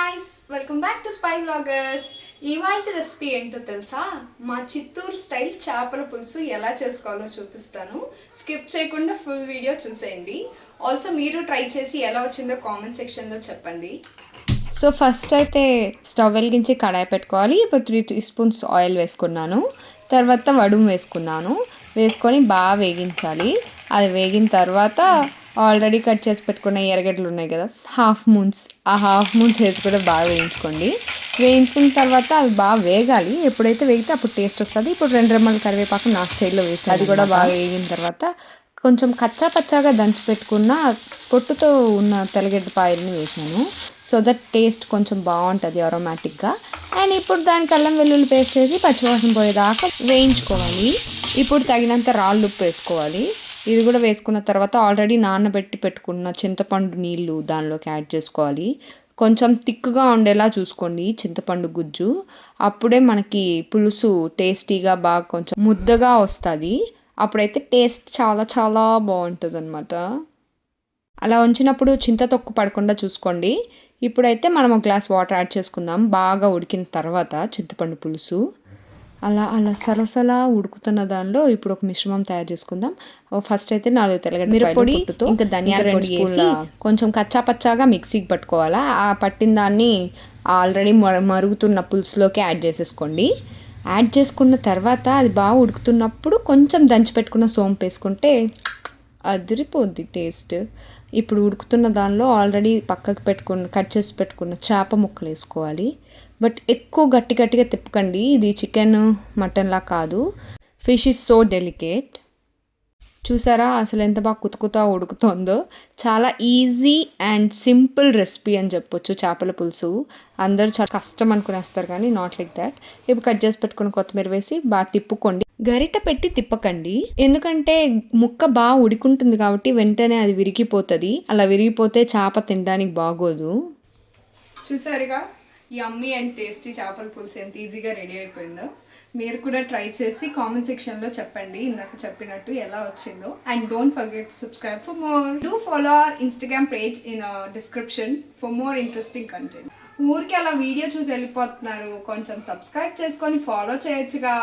Guys, welcome back to spy vloggers. ఇవాళ recipe ఏంటో తెలుసా? మా చిత్తూరు స్టైల్ చేపల పులుసు ఎలా చేసుకోవాలో చూపిస్తాను. స్కిప్ చేయకుండా ఫుల్ వీడియో చూసేయండి. ఆల్సో మీరు ట్రై చేసి ఎలా వచ్చిందో కామెంట్ సెక్షన్లో చెప్పండి. సో ఫస్ట్ అయితే స్టవ్ వెలిగించి కడాయి పెట్టుకోవాలి. ఇప్పుడు 3 teaspoons ఆయిల్ వేసుకున్నాను. తర్వాత వడుము వేసుకున్నాను. వేసుకొని బాగా వేగించాలి. అది వేగిన తర్వాత ఆల్రెడీ కట్ చేసి పెట్టుకున్న ఎర్రగడ్డలు ఉన్నాయి కదా, హాఫ్ మూన్స్ వేసి కూడా బాగా వేయించుకోండి. వేయించుకున్న తర్వాత అవి బాగా వేగాలి. ఎప్పుడైతే వేగితే అప్పుడు టేస్ట్ వస్తుంది. ఇప్పుడు 2 రెమ్మల కరివేపాకు నా స్టైల్లో వేసి అది కూడా బాగా వేగిన తర్వాత కొంచెం కచ్చా పచ్చాగా దంచి పెట్టుకున్న పొట్టుతో ఉన్న తెల్లగడ్డపాయలని వేసాను. సో దట్ టేస్ట్ కొంచెం బాగుంటుంది అరోమాటిక్గా. అండ్ ఇప్పుడు దానికి అల్లం వెల్లుల్లి పేస్ట్ వేసి పచ్చివాసన పోయేదాకా వేయించుకోవాలి. ఇప్పుడు తగినంత రాళ్ళు ఉప్పు వేసుకోవాలి. ఇది కూడా వేసుకున్న తర్వాత ఆల్రెడీ నానబెట్టి పెట్టుకున్న చింతపండు నీళ్ళు దానిలోకి యాడ్ చేసుకోవాలి. కొంచెం థిక్గా ఉండేలా చూసుకోండి చింతపండు గుజ్జు. అప్పుడే మనకి పులుసు టేస్టీగా బాగా కొంచెం ముద్దగా వస్తుంది. అప్పుడైతే టేస్ట్ చాలా చాలా బాగుంటుంది అనమాట. అలా ఉంచినప్పుడు చింత తొక్కు పడకుండా చూసుకోండి. ఇప్పుడైతే మనం ఒక గ్లాస్ వాటర్ యాడ్ చేసుకుందాం. బాగా ఉడికిన తర్వాత చింతపండు పులుసు అలా సలసలా ఉడుకుతున్న దానిలో ఇప్పుడు ఒక మిశ్రమం తయారు చేసుకుందాం. ఫస్ట్ అయితే 4 తెల్లగడ్డ మిరప్పొడి, ఇంకా ధనియాల పొడి వేసి కొంచెం కచ్చా పచ్చాగా మిక్సీకి పట్టుకోవాలా. ఆ పట్టిన దాన్ని ఆల్రెడీ మరుగుతున్న పులుసులోకి యాడ్ చేసేసుకోండి. యాడ్ చేసుకున్న తర్వాత అది బాగా ఉడుకుతున్నప్పుడు కొంచెం దంచి పెట్టుకున్న సోంపు వేసుకుంటే అదిరిపోద్ది టేస్ట్. ఇప్పుడు ఉడుకుతున్న దానిలో ఆల్రెడీ పక్కకు కట్ చేసి పెట్టుకున్న చేప ముక్కలు వేసుకోవాలి. బట్ ఎక్కువ గట్టిగా తిప్పకండి. ఇది చికెన్ మటన్లా కాదు. Fish is so delicate. చూసారా అసలు ఎంత బాగా కుతుకుతా ఉడుకుతుందో. చాలా ఈజీ అండ్ సింపుల్ రెసిపీ అని చెప్పొచ్చు చేపల పులుసు. అందరూ చాలా కష్టం అనుకునేస్తారు కానీ నాట్ లైక్ దాట్. ఇప్పుడు కట్ చేసి పెట్టుకుని కొత్తిమీర వేసి బాగా తిప్పుకోండి. గరిట పెట్టి తిప్పకండి, ఎందుకంటే ముక్క బాగా ఉడికుంటుంది కాబట్టి వెంటనే అది విరిగిపోతుంది. అలా విరిగిపోతే చేప తినడానికి బాగోదు. చూసారుగా యమ్మీ అండ్ టేస్టీ చేపల పులుసు ఎంత ఈజీగా రెడీ అయిపోయిందో. మీరు కూడా ట్రై చేసి కామెంట్ సెక్షన్లో చెప్పండి ఇందాక చెప్పినట్టు ఎలా వచ్చిందో. And don't forget to subscribe for more. Do follow our Instagram page in description for more interesting content. ఊరికి అలా వీడియో చూసి వెళ్ళిపోతున్నారు, కొంచెం సబ్స్క్రైబ్ చేసుకొని ఫాలో చేయొచ్చుగా.